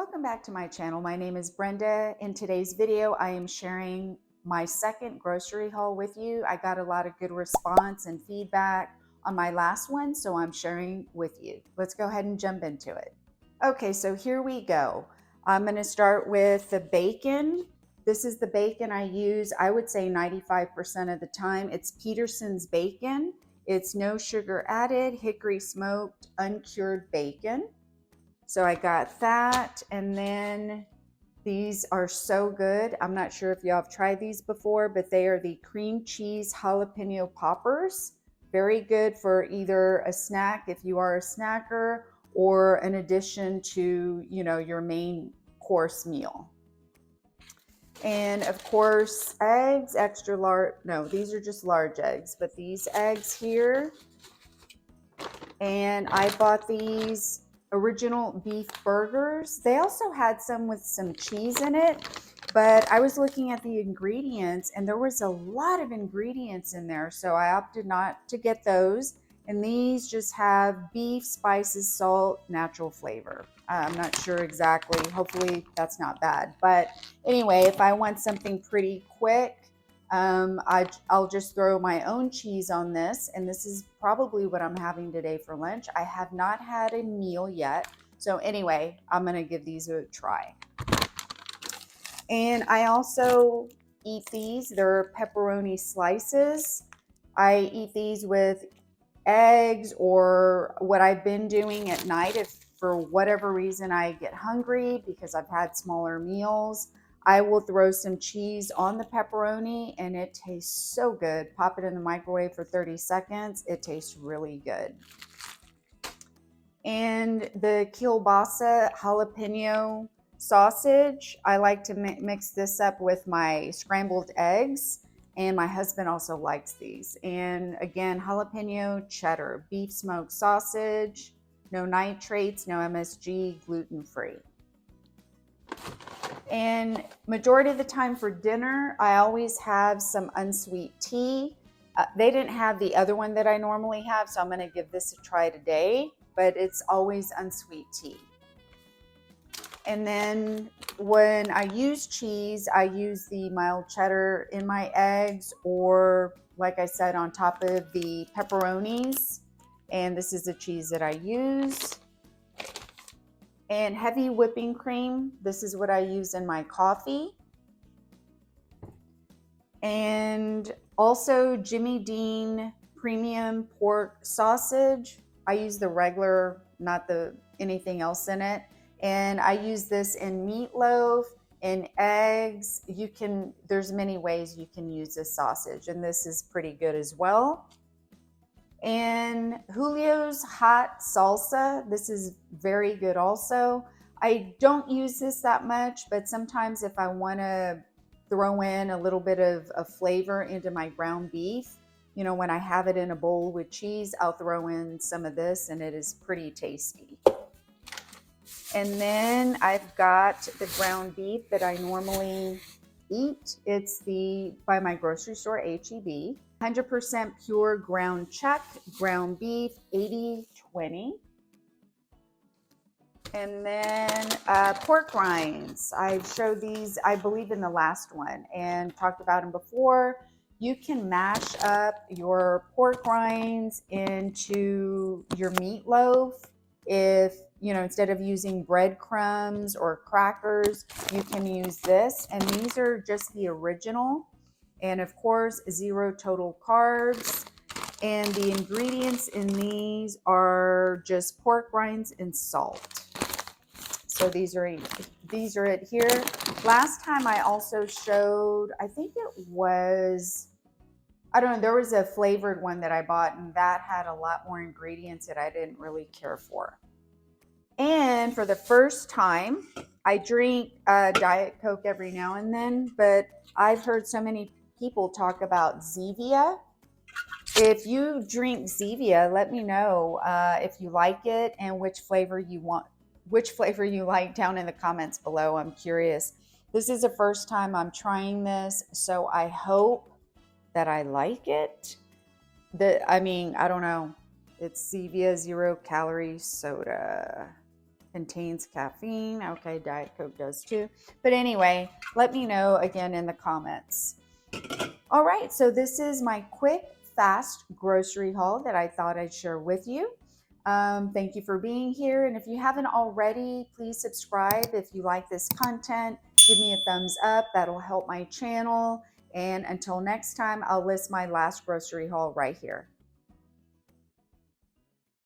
Welcome back to my channel. My name is Brenda. In today's video, I am sharing my second grocery haul with you. I got a lot of good response and feedback on my last one, so I'm sharing with you. Let's go ahead and jump into it. Okay, so here we go. I'm going to start with the bacon. This is the bacon I use, I would say 95% of the time. It's Peterson's bacon. It's no sugar added, hickory smoked, uncured bacon. So I got that, and then these are so good. I'm not sure if y'all have tried these before, but they are the cream cheese jalapeno poppers. Very good for either a snack if you are a snacker, or an addition to, your main course meal. And of course, eggs, extra large. No, these are just large eggs, but these eggs here. And I bought these original beef burgers. They also had some with some cheese in it, but I was looking at the ingredients and there was a lot of ingredients in there, so I opted not to get those. And these just have beef, spices, salt, natural flavor. I'm not sure exactly. Hopefully that's not bad. But anyway, if I want something pretty quick, I'll just throw my own cheese on this, and this is probably what I'm having today for lunch. I have not had a meal yet, so anyway, I'm gonna give these a try. And I also eat these. They're pepperoni slices. I eat these with eggs, or what I've been doing at night, if for whatever reason I get hungry because I've had smaller meals, I will throw some cheese on the pepperoni and it tastes so good. Pop it in the microwave for 30 seconds. It tastes really good. And the kielbasa jalapeno sausage, I like to mix this up with my scrambled eggs. And my husband also likes these. And again, jalapeno cheddar, beef smoked sausage, no nitrates, no MSG, gluten-free. And majority of the time for dinner, I always have some unsweet tea. They didn't have the other one that I normally have, so I'm going to give this a try today, but it's always unsweet tea. And then when I use cheese, I use the mild cheddar in my eggs, or like I said, on top of the pepperonis. And this is the cheese that I use. And heavy whipping cream, this is what I use in my coffee. And also Jimmy Dean premium pork sausage. I use the regular, not the anything else in it. And I use this in meatloaf, in eggs. There's many ways you can use this sausage, and this is pretty good as well. And Julio's hot salsa, this is very good also. I don't use this that much, but sometimes if I want to throw in a little bit of flavor into my ground beef, when I have it in a bowl with cheese, I'll throw in some of this, and it is pretty tasty. And then I've got the ground beef that I normally eat. It's by my grocery store, HEB. 100% pure ground chuck, ground beef, 80/20. And then pork rinds. I've showed these, I believe, in the last one and talked about them before. You can mash up your pork rinds into your meatloaf. If, instead of using breadcrumbs or crackers, you can use this. And these are just the original. And of course, 0 total carbs. And the ingredients in these are just pork rinds and salt. So these are it here. Last time I also showed, I think it was, I don't know, there was a flavored one that I bought, and that had a lot more ingredients that I didn't really care for. And for the first time, I drink Diet Coke every now and then, but I've heard so many people talk about Zevia. If you drink Zevia, let me know if you like it and which flavor you like down in the comments below. I'm curious. This is the first time I'm trying this, so I hope that I like it. I don't know. It's Zevia 0 calorie soda. contains caffeine. Okay, Diet Coke does too. But anyway, let me know again in the comments. All right, so this is my quick, fast grocery haul that I thought I'd share with you. Thank you for being here. And if you haven't already, please subscribe if you like this content. Give me a thumbs up. That'll help my channel. And until next time, I'll list my last grocery haul right here.